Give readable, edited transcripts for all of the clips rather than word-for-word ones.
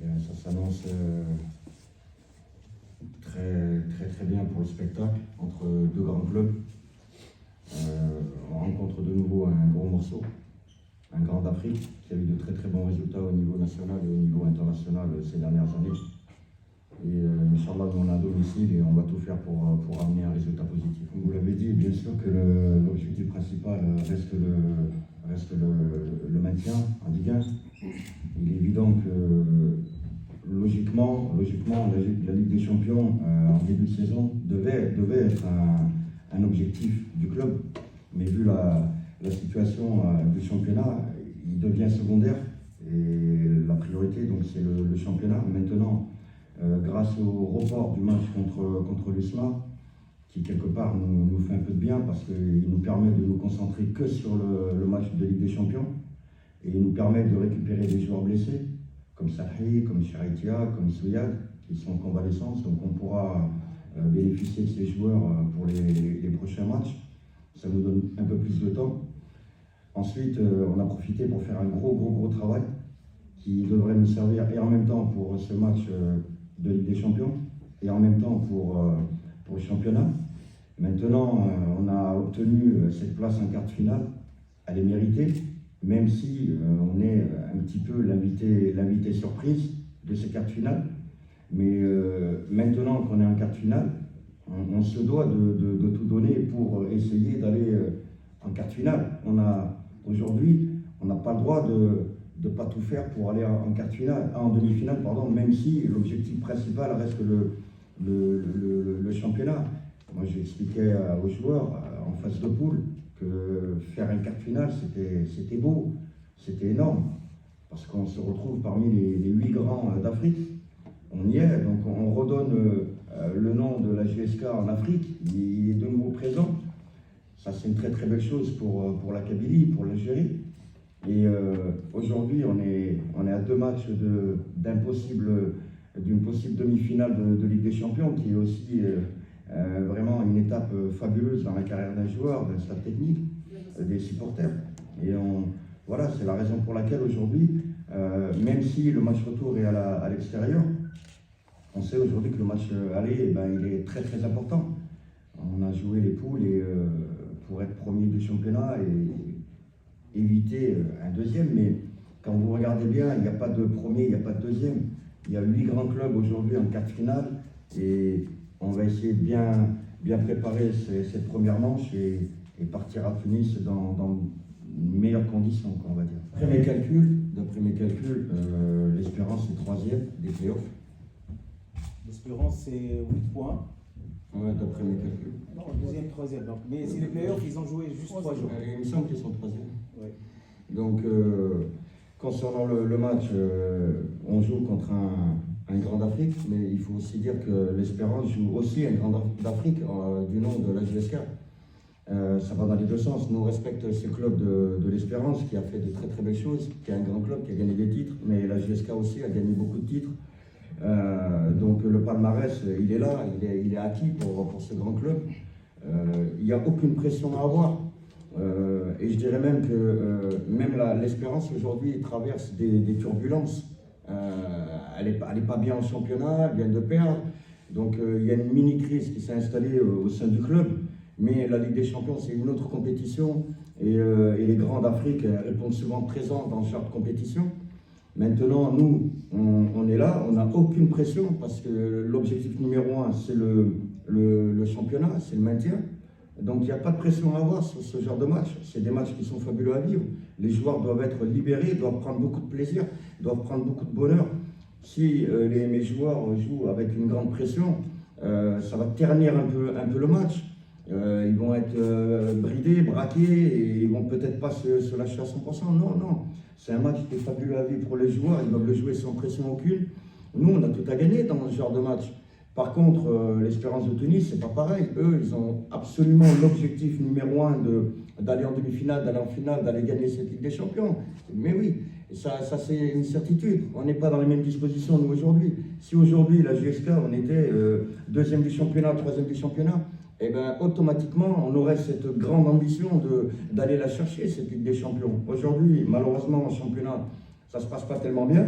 Ça s'annonce très bien pour le spectacle entre deux grands clubs. On rencontre de nouveau un gros morceau, un grand d'Afrique qui a eu de très bons résultats au niveau national et au niveau international ces dernières années. Et Inch'Allah, nous on est à domicile et on va tout faire pour amener un résultat positif. Comme vous l'avez dit, bien sûr que l'objectif principal reste le maintien en Ligue 1. Il est évident que logiquement la Ligue des Champions en début de saison devait être un objectif du club. Mais vu la situation du championnat, il devient secondaire. Et la priorité, donc, c'est le championnat. Maintenant, grâce au report du match contre l'USMA, qui quelque part nous fait un peu de bien parce qu'il nous permet de nous concentrer que sur le match de Ligue des Champions et il nous permet de récupérer des joueurs blessés comme Sahi, comme Charitia, comme Souyad qui sont en convalescence, donc on pourra bénéficier de ces joueurs pour les prochains matchs. Ça nous donne un peu plus de temps. Ensuite, on a profité pour faire un gros travail qui devrait nous servir et en même temps pour ce match de Ligue des Champions et en même temps pour le championnat. Maintenant, on a obtenu cette place en quart de finale. Elle est méritée, même si on est un petit peu l'invité surprise de ces quarts de finale. Mais maintenant qu'on est en quart de finale, on se doit de tout donner pour essayer d'aller en quart de finale. Aujourd'hui, on n'a pas le droit de ne pas tout faire pour aller en demi-finale, même si l'objectif principal reste le championnat. Moi, j'expliquais aux joueurs en phase de poule que faire un quart de finale, c'était beau, c'était énorme, parce qu'on se retrouve parmi les 8 grands d'Afrique. On y est, donc on redonne le nom de la GSK en Afrique, il est de nouveau présent. Ça, c'est une très belle chose pour la Kabylie, pour l'Algérie. Et aujourd'hui, on est à 2 matchs d'une possible demi-finale de Ligue des Champions, qui est aussi vraiment une étape fabuleuse dans la carrière d'un joueur, d'un staff technique, des supporters. Et voilà, c'est la raison pour laquelle aujourd'hui, même si le match retour est à l'extérieur, on sait aujourd'hui que le match aller, il est très important. On a joué les poules pour être premier du championnat et éviter un deuxième, mais quand vous regardez bien, il n'y a pas de premier, il n'y a pas de deuxième. Il y a 8 grands clubs aujourd'hui en quart de finale et on va essayer de bien préparer cette première manche et partir à Tunis dans de meilleures conditions, on va dire. D'après mes calculs, l'Espérance est 3e des playoffs. L'Espérance, c'est 8 points. Ouais, d'après mes calculs. Non, 2e, 3e. Donc, mais c'est les playoffs, ils ont joué juste 3 jours. Il me semble qu'ils sont 3e. Ouais. Donc, concernant le match, on joue contre un grand d'Afrique, mais il faut aussi dire que l'Espérance joue aussi un grand d'Afrique du nom de la GSK. Ça va dans les deux sens. Nous, on respecte ce club de l'Espérance qui a fait de très belles choses, qui est un grand club, qui a gagné des titres, mais la GSK aussi a gagné beaucoup de titres. Donc le palmarès, il est là, il est acquis pour ce grand club. Il n'y a aucune pression à avoir. Et je dirais même que même l'Espérance aujourd'hui traverse des turbulences. Elle n'est pas bien en championnat, elle vient de perdre. Donc il y a une mini-crise qui s'est installée au sein du club. Mais la Ligue des Champions, c'est une autre compétition. Et les grands d'Afrique répondent souvent présents dans ce genre de compétition. Maintenant, nous, on est là, on n'a aucune pression parce que l'objectif numéro 1, c'est le championnat, c'est le maintien. Donc, il n'y a pas de pression à avoir sur ce genre de match. C'est des matchs qui sont fabuleux à vivre. Les joueurs doivent être libérés, doivent prendre beaucoup de plaisir, doivent prendre beaucoup de bonheur. Si mes joueurs jouent avec une grande pression, ça va ternir un peu le match. Ils vont être bridés, braqués et ils vont peut-être pas se lâcher à 100%. Non. C'est un match qui est fabuleux à vivre pour les joueurs. Ils doivent le jouer sans pression aucune. Nous, on a tout à gagner dans ce genre de match. Par contre, l'Espérance de Tunis, c'est pas pareil. Eux, ils ont absolument l'objectif numéro 1 d'aller en demi-finale, d'aller en finale, d'aller gagner cette Ligue des Champions. Mais oui, ça c'est une certitude. On n'est pas dans les mêmes dispositions, nous, aujourd'hui. Si aujourd'hui, la GSK, on était 2e du championnat, 3e du championnat, eh bien, automatiquement, on aurait cette grande ambition d'aller la chercher, cette Ligue des Champions. Aujourd'hui, malheureusement, en championnat, ça se passe pas tellement bien.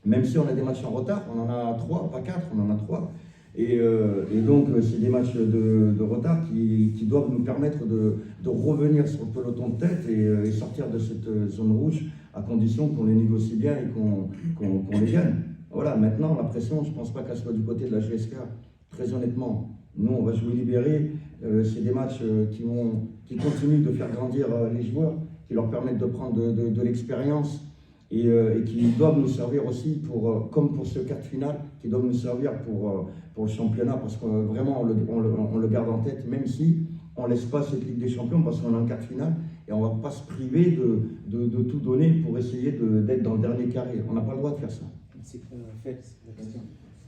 Même si on a des matchs en retard, on en a 3, pas 4, on en a 3. Et donc, c'est des matchs de retard qui doivent nous permettre de revenir sur le peloton de tête et sortir de cette zone rouge à condition qu'on les négocie bien et qu'on les gagne. Voilà, maintenant, la pression, je ne pense pas qu'elle soit du côté de la GSK. Très honnêtement, nous, on va jouer libéré. C'est des matchs qui continuent de faire grandir les joueurs, qui leur permettent de prendre de l'expérience. Et qui doivent nous servir aussi, comme pour ce quart de finale, qui doivent nous servir pour le championnat, parce que vraiment on le garde en tête, même si on ne laisse pas cette Ligue des Champions, parce qu'on est en quart de finale, et on ne va pas se priver de tout donner pour essayer d'être dans le dernier carré. On n'a pas le droit de faire ça. Félix, la question.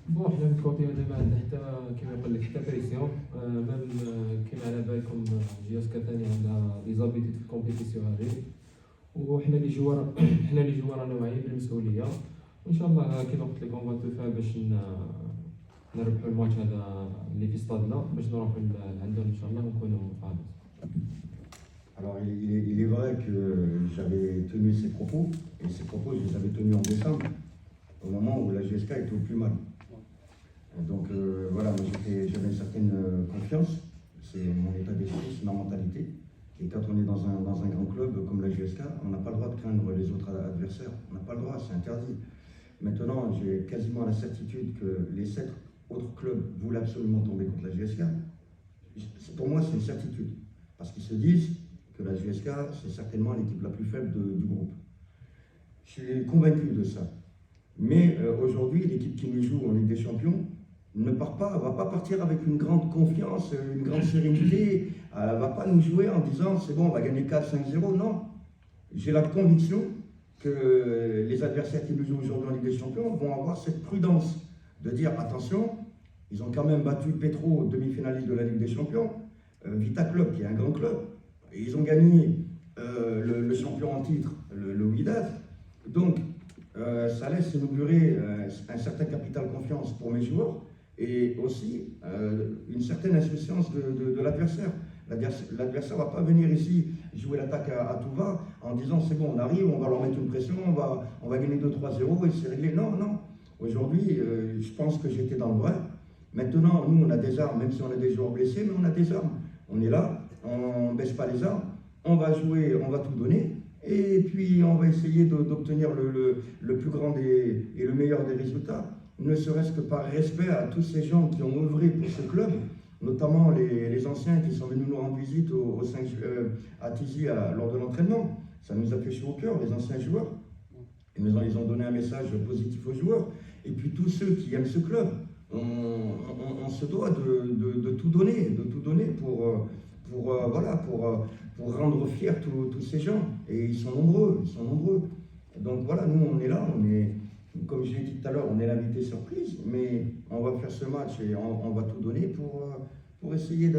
بون حنا الكوتي دابا عندنا حتى كما يقول لك حتى بريسيون ميم كما على بالكم جياسكا ثاني عندها لي زابيتي في الكومبيتيسيون هذه وحنا اللي جوار رانا واعيين بالمسؤوليه وان شاء الله كما قلت لك اون فا تو باش نربحوا الماتش هذا اللي في ستادنا باش نروحوا لعندهم ان شاء الله ونكونوا فايز. Alors il est vrai que j'avais tenu ces propos, et ces propos je les avais tenus en décembre, au moment où la GSK était au plus mal. Donc voilà, moi j'avais une certaine confiance, c'est mon état d'esprit, c'est ma mentalité. Et quand on est dans un grand club comme la GSK, on n'a pas le droit de craindre les autres adversaires, on n'a pas le droit, c'est interdit. Maintenant, j'ai quasiment la certitude que les 7 autres clubs voulaient absolument tomber contre la GSK. Pour moi, c'est une certitude, parce qu'ils se disent que la GSK, c'est certainement l'équipe la plus faible du groupe. Je suis convaincu de ça. Mais aujourd'hui, l'équipe qui nous joue en Ligue des Champions ne va pas partir avec une grande confiance, une grande sérénité. Elle ne va pas nous jouer en disant c'est bon, on va gagner 4-5-0. Non. J'ai la conviction que les adversaires qui nous jouent aujourd'hui en Ligue des Champions vont avoir cette prudence de dire attention, ils ont quand même battu Petro, demi-finaliste de la Ligue des Champions, Vita Club qui est un grand club. Et ils ont gagné le champion en titre, le Wydad. Donc, ça laisse inaugurer un certain capital confiance pour mes joueurs et aussi une certaine insouciance de l'adversaire. L'adversaire ne va pas venir ici jouer l'attaque à tout va en disant c'est bon, on arrive, on va leur mettre une pression, on va gagner 2-3-0 et c'est réglé. Non, non. Aujourd'hui, je pense que j'étais dans le vrai. Maintenant, nous, on a des armes, même si on a des joueurs blessés, mais on a des armes. On est là, on ne baisse pas les armes, on va jouer, on va tout donner. Et puis on va essayer d'obtenir le plus grand et le meilleur des résultats, ne serait-ce que par respect à tous ces gens qui ont œuvré pour ce club, notamment les anciens qui sont venus nous rendre visite à Tizi lors de l'entraînement. Ça nous a fait chaud au cœur, les anciens joueurs. Et ils ont donné un message positif aux joueurs. Et puis tous ceux qui aiment ce club, on se doit de tout donner pour rendre fiers tous ces gens. Et ils sont nombreux. Donc voilà, nous on est là, comme je l'ai dit tout à l'heure, on est l'invité surprise, mais on va faire ce match et on va tout donner pour essayer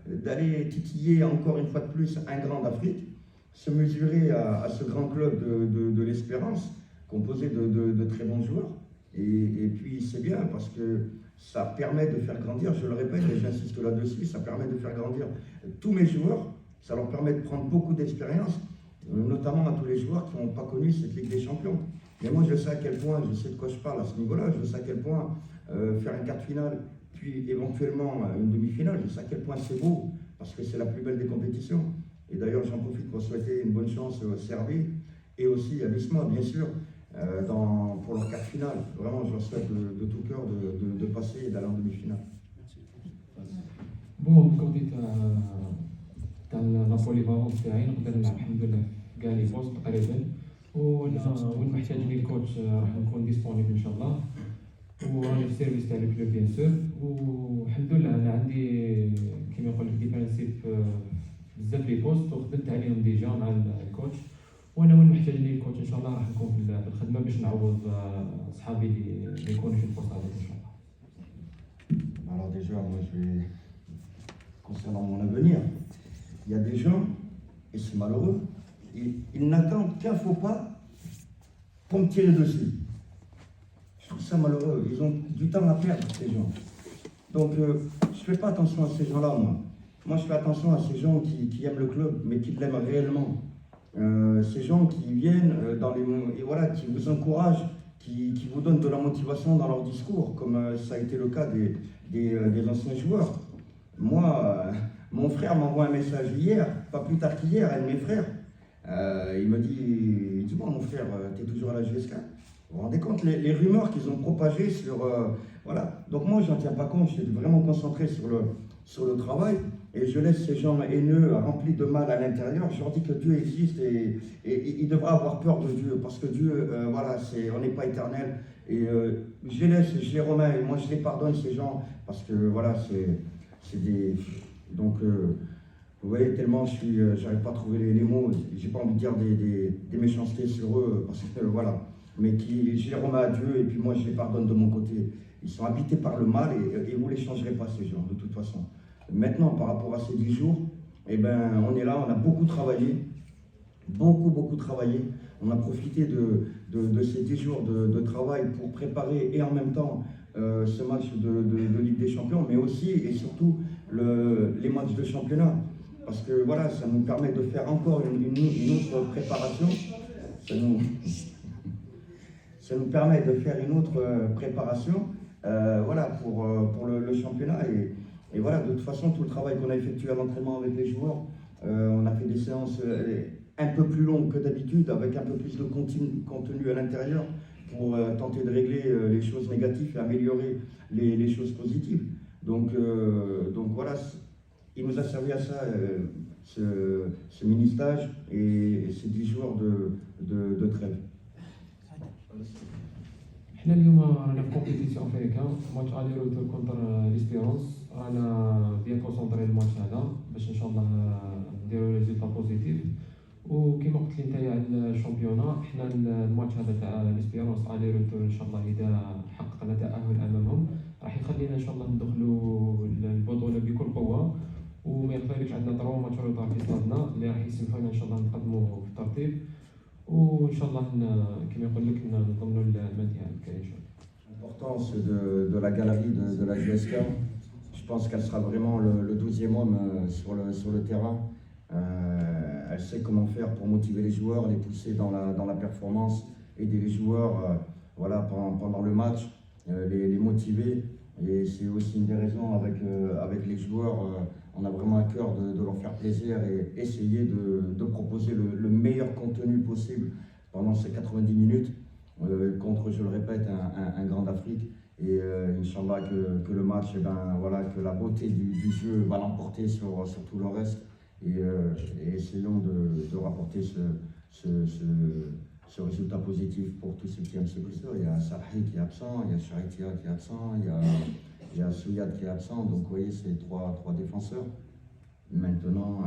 d'aller titiller encore une fois de plus un grand d'Afrique, se mesurer à ce grand club de l'Espérance, composé de très bons joueurs. Et puis c'est bien parce que ça permet de faire grandir, je le répète et j'insiste là-dessus, ça permet de faire grandir tous mes joueurs, ça leur permet de prendre beaucoup d'expérience, notamment à tous les joueurs qui n'ont pas connu cette Ligue des Champions. Mais moi je sais à quel point, je sais de quoi je parle à ce niveau-là, je sais à quel point faire un quart de finale, puis éventuellement une demi-finale, je sais à quel point c'est beau, parce que c'est la plus belle des compétitions. Et d'ailleurs j'en profite pour souhaiter une bonne chance au Serbie et aussi à l'USMA, bien sûr. Pour leur quart finale. Vraiment, je leur souhaite de tout cœur de passer et d'aller en demi-finale. بون الكوتي تاع نابولي فالونس تاعي نقدر نلعب الحمد لله في كاع لي بوست تقريبا وين محتاجني الكوتش راح نكون ديسبونيبل ان شاء الله وراني في السيرفيس تاع الكلوب بيان سور والحمد لله انا عندي كيما يقول لك ديفانسيف بزاف لي بوست وخدمت عليهم ديجا مع الكوتش وانا وين محتاجني الكوتش ان شاء الله راح نكون في الخدمه باش نعوض صحابي اللي يكونوا في البوست هذاك ان شاء الله. Alors déjà, moi je vais, concernant mon avenir, il y a des gens, et c'est malheureux, ils n'attendent qu'un faux pas pour me tirer dessus. Je trouve ça malheureux, ils ont du temps à perdre ces gens. Donc je ne fais pas attention à ces gens-là moi. Moi je fais attention à ces gens qui aiment le club, mais qui l'aiment réellement. ces gens qui viennent et voilà, qui vous encouragent, qui vous donnent de la motivation dans leur discours, comme ça a été le cas des anciens joueurs. Moi, mon frère m'envoie un message hier, pas plus tard qu'hier, un de mes frères. Il me dit, dis-moi mon frère, tu es toujours à la GSK? Vous vous rendez compte les rumeurs qu'ils ont propagées sur... voilà. Donc moi, je n'en tiens pas compte, je suis vraiment concentré sur le travail et je laisse ces gens haineux, remplis de mal à l'intérieur. Je leur dis que Dieu existe et ils devraient avoir peur de Dieu parce que Dieu, voilà, on n'est pas éternel. Et je les laisse, je les remets, moi je les pardonne ces gens parce que voilà, c'est des... Donc... vous voyez, tellement j'arrive pas à trouver les mots, j'ai pas envie de dire des méchancetés sur eux, parce que voilà, mais je les remets à Dieu et puis moi je les pardonne de mon côté. Ils sont habités par le mal et vous ne les changerez pas ces gens, de toute façon. Maintenant, par rapport à ces 10 jours, eh ben, on est là, on a beaucoup travaillé, beaucoup travaillé. On a profité de ces 10 jours de travail pour préparer et en même temps ce match de Ligue des Champions, mais aussi et surtout les matchs de championnat. Parce que voilà, ça nous permet de faire encore une autre préparation. Ça nous permet de faire une autre préparation voilà, pour le championnat. Et voilà, de toute façon, tout le travail qu'on a effectué à l'entraînement avec les joueurs, on a fait des séances un peu plus longues que d'habitude, avec un peu plus de contenu à l'intérieur pour tenter de régler les choses négatives et améliorer les choses positives. Donc voilà. Il nous a servi à ça, ce mini-stage et ces 10 jours de trêve. حنا اليوم رانا في كومبيتيسيون افريكان ماتش الي روتور كونتر ليسبيرونس رانا بيان كونسونطري الماتش هذا باش ان شاء الله نديرو ريزولتا بوزيتيف وكيما قلت لي نتايا على الشامبيونا حنا الماتش هذا تاع ليسبيرونس الي روتور ان شاء الله اذا حققنا تاهل امامهم راح يخلينا ان شاء الله ندخلوا البطوله بكل قوه وما يخفالكش عندنا 3 ماتش روتار في صادنا اللي راح يسمحوا لنا ان شاء الله نقدموا في الترتيب وان شاء الله كما يقول لك نضمنوا المنتهى ان شاء الله. L'importance de la galerie de la GSK, je pense qu'elle sera vraiment le 12e homme sur le terrain. Elle sait comment faire pour motiver les joueurs, les pousser dans la performance, aider les joueurs voilà, pendant le match, les motiver. Et c'est aussi une des raisons avec les joueurs, on a vraiment à cœur de leur faire plaisir et essayer de proposer le meilleur contenu possible pendant ces 90 minutes contre, je le répète, un grand d'Afrique. Et Inch'Allah que le match, eh ben, voilà, que la beauté du jeu va l'emporter sur tout le reste. Et essayons de rapporter ce résultat positif pour tous ceux qui aiment ce blessure. Il y a Sarhi qui est absent, il y a Charitia qui est absent, il y a Souyad qui est absent. Donc vous voyez, c'est trois défenseurs. Maintenant,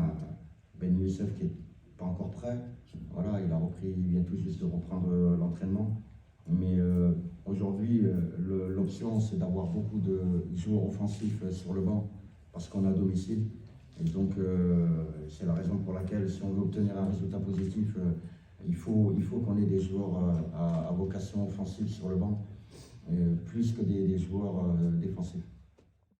Ben Youssef qui n'est pas encore prêt. Voilà, il vient tout juste de reprendre l'entraînement. Mais aujourd'hui, l'option, c'est d'avoir beaucoup de joueurs offensifs sur le banc parce qu'on a domicile. Et donc, c'est la raison pour laquelle, si on veut obtenir un résultat positif, il faut qu'on ait des joueurs à vocation offensive sur le banc, plus que des joueurs défensifs.